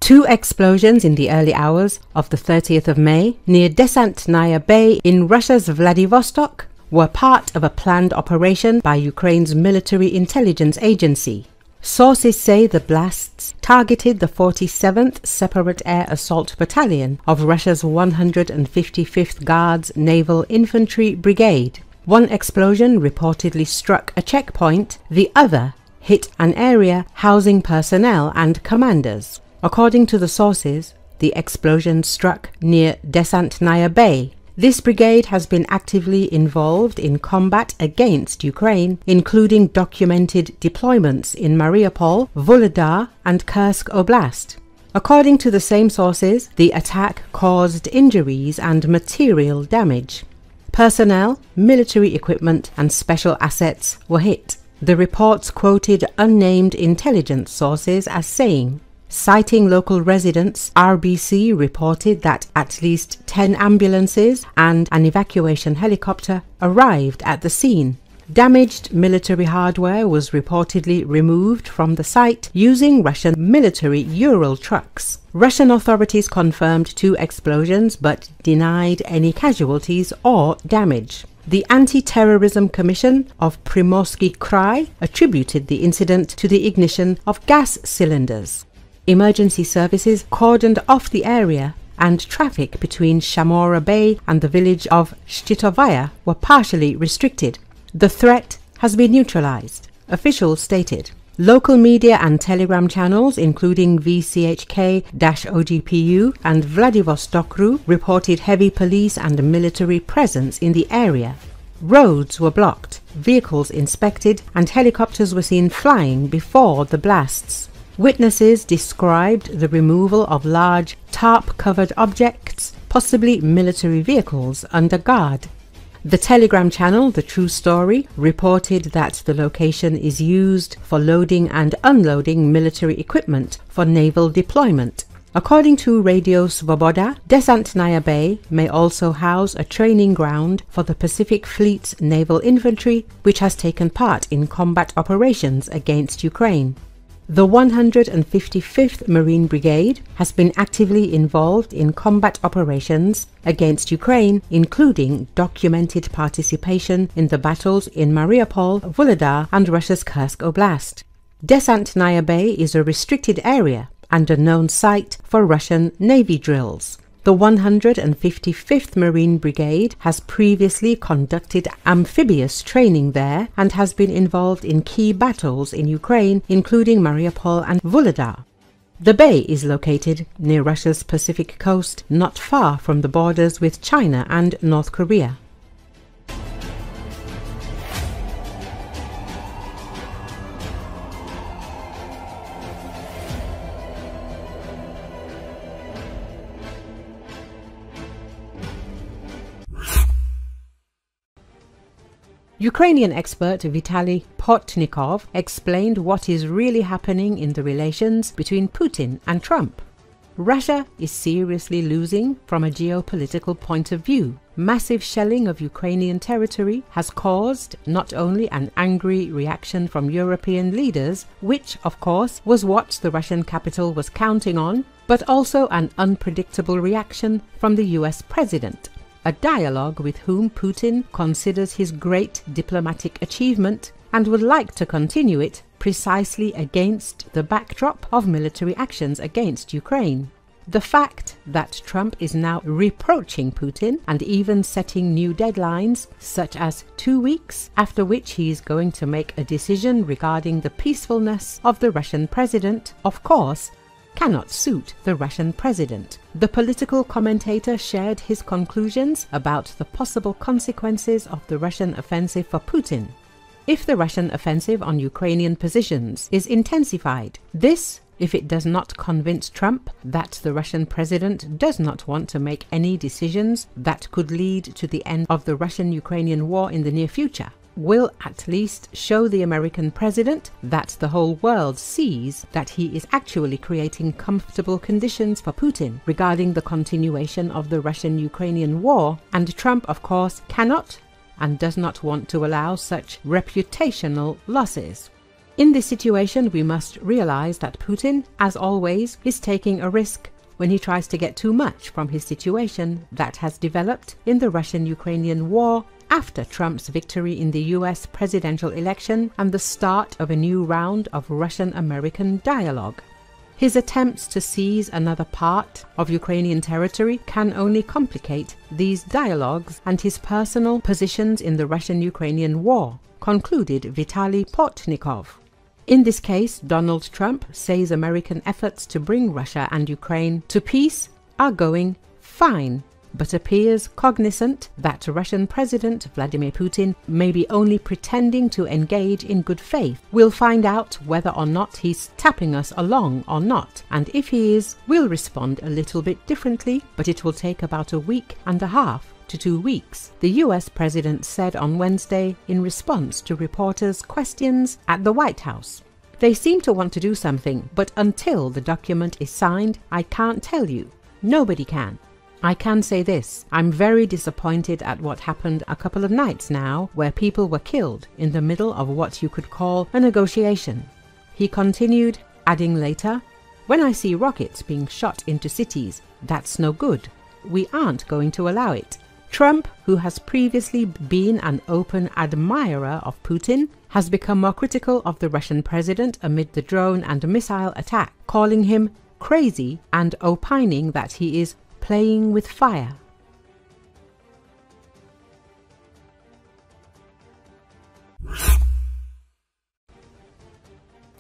Two explosions in the early hours of the 30th of May near Desantnaya Bay in Russia's Vladivostok were part of a planned operation by Ukraine's military intelligence agency. Sources say the blasts targeted the 47th Separate Air Assault Battalion of Russia's 155th Guards Naval Infantry Brigade. One explosion reportedly struck a checkpoint, the other hit an area housing personnel and commanders. According to the sources, the explosion struck near Desantnaya Bay. This brigade has been actively involved in combat against Ukraine, including documented deployments in Mariupol, Vuhledar and Kursk Oblast. According to the same sources, the attack caused injuries and material damage. Personnel, military equipment and special assets were hit. The reports quoted unnamed intelligence sources as saying, citing local residents, RBC reported that at least 10 ambulances and an evacuation helicopter arrived at the scene. Damaged military hardware was reportedly removed from the site using Russian military Ural trucks. Russian authorities confirmed 2 explosions but denied any casualties or damage. The Anti-Terrorism Commission of Primorsky Krai attributed the incident to the ignition of gas cylinders. Emergency services cordoned off the area and traffic between Shamora Bay and the village of Shtitovaya were partially restricted. The threat has been neutralized, officials stated. Local media and telegram channels including VCHK-OGPU and Vladivostokru reported heavy police and military presence in the area. Roads were blocked, vehicles inspected and helicopters were seen flying before the blasts. Witnesses described the removal of large tarp-covered objects, possibly military vehicles, under guard. The telegram channel The True Story reported that the location is used for loading and unloading military equipment for naval deployment. According to Radio Svoboda, Desantnaya Bay may also house a training ground for the Pacific Fleet's naval infantry, which has taken part in combat operations against Ukraine. The 155th Marine Brigade has been actively involved in combat operations against Ukraine, including documented participation in the battles in Mariupol, Vuhledar and Russia's Kursk Oblast. Desantnaya Bay is a restricted area and a known site for Russian Navy drills. The 155th Marine Brigade has previously conducted amphibious training there and has been involved in key battles in Ukraine, including Mariupol and Vuhledar. The bay is located near Russia's Pacific coast, not far from the borders with China and North Korea. Ukrainian expert Vitaly Portnikov explained what is really happening in the relations between Putin and Trump. Russia is seriously losing from a geopolitical point of view. Massive shelling of Ukrainian territory has caused not only an angry reaction from European leaders, which, of course, was what the Russian capital was counting on, but also an unpredictable reaction from the US president, a dialogue with whom Putin considers his great diplomatic achievement and would like to continue it precisely against the backdrop of military actions against Ukraine. The fact that Trump is now reproaching Putin and even setting new deadlines, such as 2 weeks, after which he is going to make a decision regarding the peacefulness of the Russian president, of course, cannot suit the Russian president. The political commentator shared his conclusions about the possible consequences of the Russian offensive for Putin. If the Russian offensive on Ukrainian positions is intensified, this, if it does not convince Trump that the Russian president does not want to make any decisions that could lead to the end of the Russian-Ukrainian war in the near future, will at least show the American president that the whole world sees that he is actually creating comfortable conditions for Putin regarding the continuation of the Russian-Ukrainian war, and Trump, of course, cannot and does not want to allow such reputational losses. In this situation, we must realize that Putin, as always, is taking a risk when he tries to get too much from his situation that has developed in the Russian-Ukrainian war after Trump's victory in the US presidential election and the start of a new round of Russian-American dialogue. His attempts to seize another part of Ukrainian territory can only complicate these dialogues and his personal positions in the Russian-Ukrainian war, concluded Vitaly Portnikov. In this case, Donald Trump says American efforts to bring Russia and Ukraine to peace are going fine, but appears cognizant that Russian President Vladimir Putin may be only pretending to engage in good faith. We'll find out whether or not he's tapping us along or not, and if he is, we'll respond a little bit differently, but it will take about a week and a half to 2 weeks, the US President said on Wednesday in response to reporters' questions at the White House. They seem to want to do something, but until the document is signed, I can't tell you. Nobody can. I can say this, I'm very disappointed at what happened a couple of nights now, where people were killed in the middle of what you could call a negotiation. He continued, adding later, when I see rockets being shot into cities, that's no good. We aren't going to allow it. Trump, who has previously been an open admirer of Putin, has become more critical of the Russian president amid the drone and missile attack, calling him crazy and opining that he is playing with fire.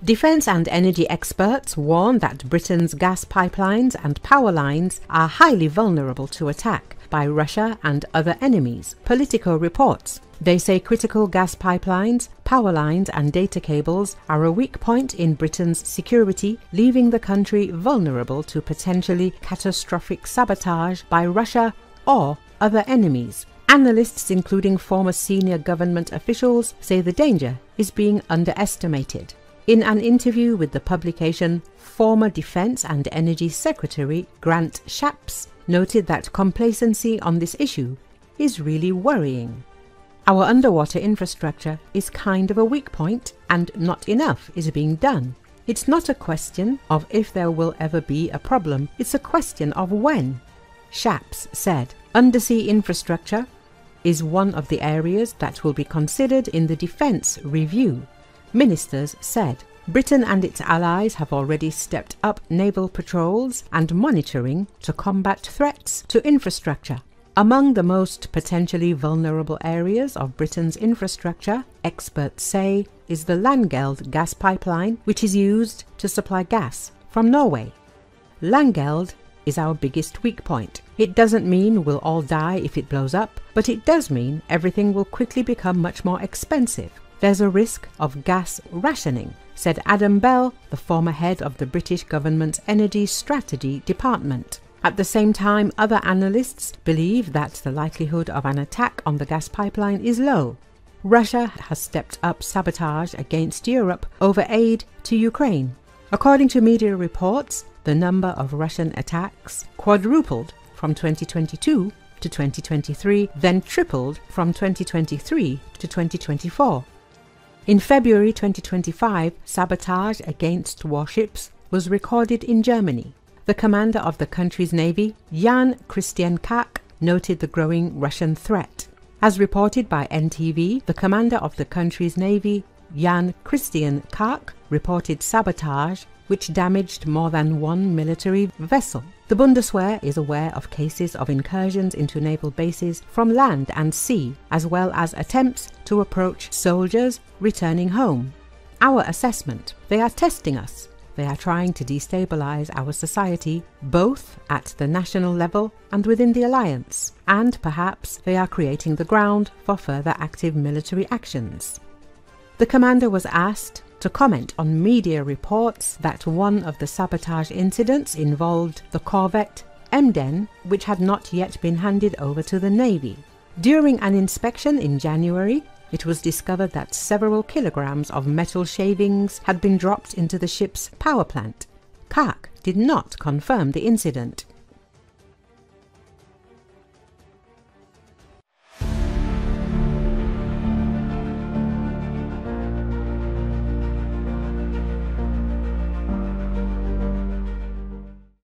Defense and energy experts warn that Britain's gas pipelines and power lines are highly vulnerable to attack by Russia and other enemies, Politico reports. They say critical gas pipelines, power lines and data cables are a weak point in Britain's security, leaving the country vulnerable to potentially catastrophic sabotage by Russia or other enemies. Analysts, including former senior government officials, say the danger is being underestimated. In an interview with the publication, former Defense and Energy Secretary Grant Shapps noted that complacency on this issue is really worrying. Our underwater infrastructure is kind of a weak point and not enough is being done. It's not a question of if there will ever be a problem, it's a question of when. Shapps said, undersea infrastructure is one of the areas that will be considered in the defense review. Ministers said Britain and its allies have already stepped up naval patrols and monitoring to combat threats to infrastructure. Among the most potentially vulnerable areas of Britain's infrastructure, experts say, is the Langeld gas pipeline, which is used to supply gas from Norway. Langeld is our biggest weak point. It doesn't mean we'll all die if it blows up, but it does mean everything will quickly become much more expensive. There's a risk of gas rationing, said Adam Bell, the former head of the British government's Energy Strategy Department. At the same time, other analysts believe that the likelihood of an attack on the gas pipeline is low. Russia has stepped up sabotage against Europe over aid to Ukraine. According to media reports, the number of Russian attacks quadrupled from 2022 to 2023, then tripled from 2023 to 2024. In February 2025, sabotage against warships was recorded in Germany. The commander of the country's navy, Jan Christian Kak, noted the growing Russian threat. As reported by NTV, the commander of the country's navy, Jan Christian Kak, reported sabotage which damaged more than one military vessel. The Bundeswehr is aware of cases of incursions into naval bases from land and sea, as well as attempts to approach soldiers returning home. Our assessment: they are testing us. They are trying to destabilize our society, both at the national level and within the alliance, and perhaps they are creating the ground for further active military actions. The commander was asked to comment on media reports that one of the sabotage incidents involved the corvette Emden, which had not yet been handed over to the Navy. During an inspection in January, it was discovered that several kilograms of metal shavings had been dropped into the ship's power plant. Kak did not confirm the incident.